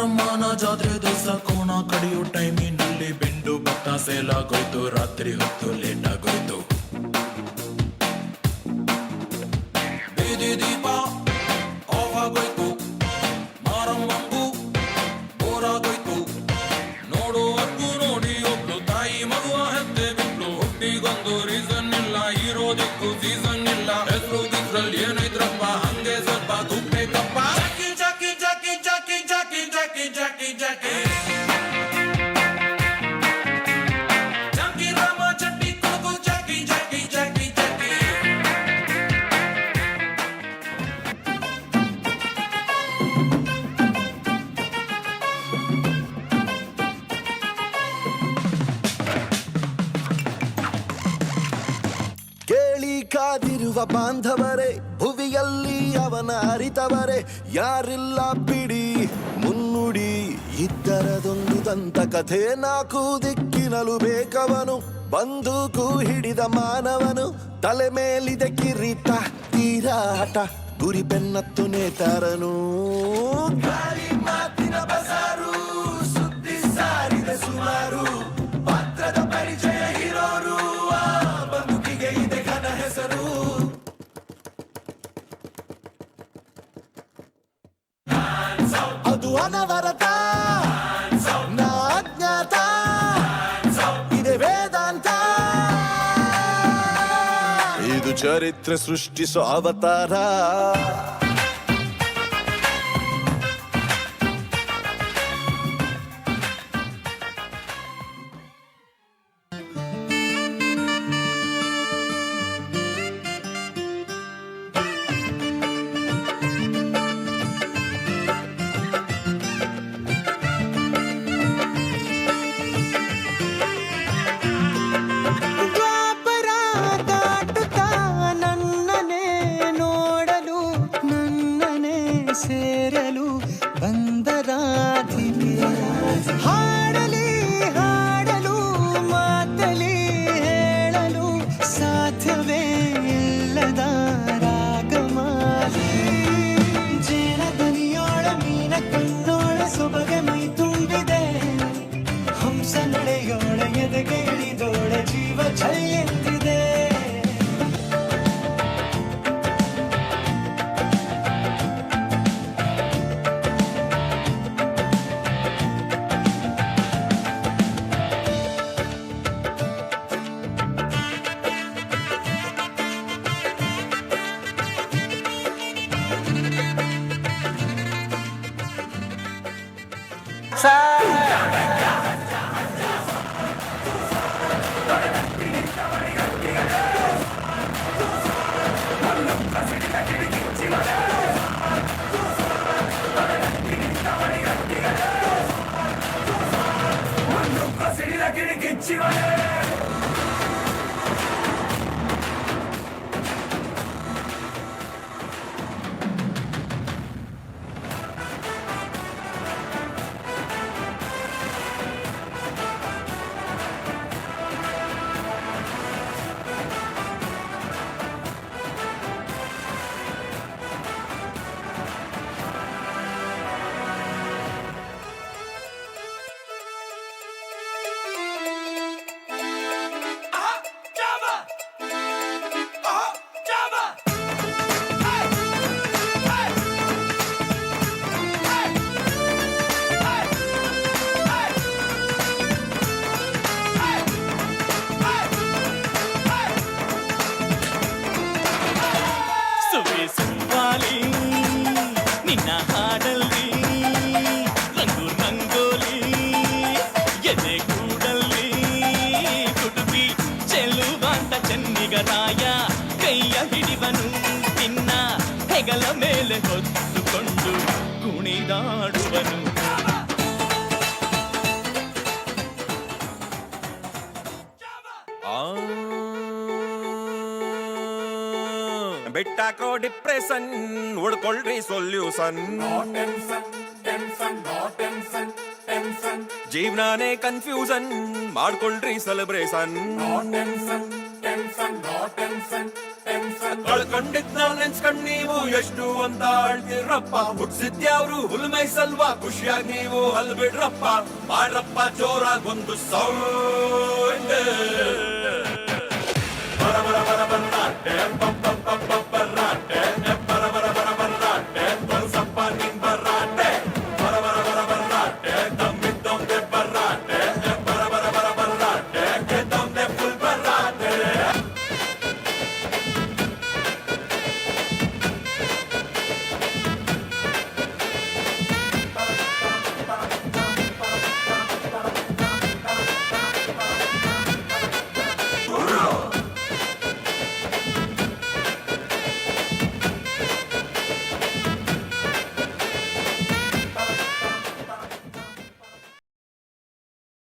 ಮಾರಮ್ಮನ ಜಾತ್ರೆ ದಿವಸ ಕೋಣ ಕಡಿಯೋ ಟೈಮಿನಲ್ಲಿ ಬೆಂಡು ಭತ್ತ ಸೇಲಾಗೋಯ್ತು, ರಾತ್ರಿ ಹೊತ್ತು ಲೇಟ್ ಆಗೋಯ್ತು. ಬೀದಿ ದೀಪ ಆಫ್ ಆಗೋಯ್ತು, ಮಾರಮ್ಮಂಗೂ ಬೋರಾಗೋಯ್ತು. ನೋಡುವಕ್ಕೂ ನೋಡಿ ಒಬ್ಳು ತಾಯಿ ಮಗುವ ಹೆತ್ತೆ ಬಿಟ್ಲು. ಹುಟ್ಟಿಗೊಂದು ರೀಸನ್ ಇಲ್ಲ, ಇರೋದಕ್ಕೂ ಸೀಸನ್ ಇಲ್ಲ. ಹೆಸರು ಗಿಸ್ರಲ್ಲಿ ಏನೈತ್ರಪ್ಪ, ಹಂಗೆ ಸ್ವಲ್ಪ ತುಪ್ಪೇಕಪ್ಪ. ಜಾಕಿ ಜಾಕಿ ಜಾಕಿ ಜಾಕಿ ಜಾಕಿ ಜಾಕಿ ಜಾಕಿ ಜಾಕಿ ರಾಮ ಚಟ್ಟಿ ಕೊಡಗು ಜಾಕಿ ಜಾಕಿ ಜಾಕಿ ಜಾಕಿ. ಕೇಳಿ ಕಾದಿರುವ ಬಾಂಧವರೇ, ಭುವಿಯಲ್ಲಿ ಅವನ ಅರಿತವರೇ ಯಾರಿಲ್ಲ ಬಿಡಿ. ಮುನ್ನುಡಿ ಇದ್ದರದೊಂದು ದಂತಕಥೆ, ನಾಲ್ಕು ದಿಕ್ಕಿನಲು ಬೇಕವನು. ಬಂದೂಕು ಹಿಡಿದ ಮಾನವನು, ತಲೆ ಮೇಲಿದೆ ಕಿರೀಟ, ತೀರಾಟ, ಗುರಿ ಬೆನ್ನತ್ತು ನೇತಾರನು. ಗಾಳಿ ಮಾತಿನ ಬಸಾರು, ಸುದ್ದಿ ಸಾರಿದ ಸುಮಾರು, ಪಾತ್ರದ ಪರಿಚಯ ಇರೋರು, ಆ ಬದುಕಿಗೆ ಇದೆ ಘನ ಹೆಸರು. ಅದು ಅನವರತ, ನಾ ಅಜ್ಞಾತ, ಇದೆ ವೇದಾಂತ. ಇದು ಚರಿತ್ರೆ ಸೃಷ್ಟಿಸೋ ಅವತಾರ. ಸೇರಲು ಬಂದರಾಧಿಪೆ, ಹಾಡಲಿ ಹಾಡಲು ಮಾತಲಿ ಹೇಳಲು ಸಾಧ್ಯವೇ ಇಲ್ಲದ ರಾಗಮಾಲಿ. ಜೇನ ದನಿಯೋಳ ಮೀನ ಕಣ್ಣೋಳ ಸೊಬಗೆ ಮೈ ತುಂಬಿದೆ, ಹಂಸ ನಡೆಯೋಳ ಎದೆಗೆ ಇಳಿದೋಳ ಜೀವ ಛಲ್ಲೆಂದಿದೆ. ನಿನ್ನ ಹಾಡಲ್ಲಿ ರಂಗು ರಂಗೋಲಿ, ಎದೆ ಕೂಡಲ್ಲಿ ಕುಟುಂಬಿ ಚೆಲುವಾಂತ ಚೆನ್ನಿಗರಾಯ. ಕೈಯ ಹಿಡಿವನು ನಿನ್ನ ಹೆಗಲ ಮೇಲೆ ಹೊತ್ತುಕೊಂಡು ಕುಣಿದಾಡುವನು. ಬಿಟ್ಟಾಕ್ರೋ ಡಿಪ್ರೆಷನ್, ಉಡ್ಕೊಳ್ರಿ ಸೊಲ್ಯೂಷನ್. ಜೀವನಾನೇ ಕನ್ಫ್ಯೂಷನ್, ಮಾಡ್ಕೊಳ್ರಿ ಸೆಲೆಬ್ರೇಷನ್. ಕಳ್ಕೊಂಡಿದ್ ನಾನ್ ನೆನ್ಸ್ಕೊಂಡ್ ನೀವು ಎಷ್ಟು ಅಂತ ಅಳ್ತಿರಪ್ಪ ಹುಟ್ಸಿದ್ಯಾವ್ರು ಹುಲ್ಮೈ ಸಲ್ವಾ ಖುಷಿಯಾಗಿ ನೀವು ಅಲ್ ಬಿಡ್ರಪ್ಪ ಮಾಡ್ರಪ್ಪ ಜೋರಾಗ್ ಒಂದು ಸೌಂಡ್ ಬರ ಬರ ಬರ ಬರ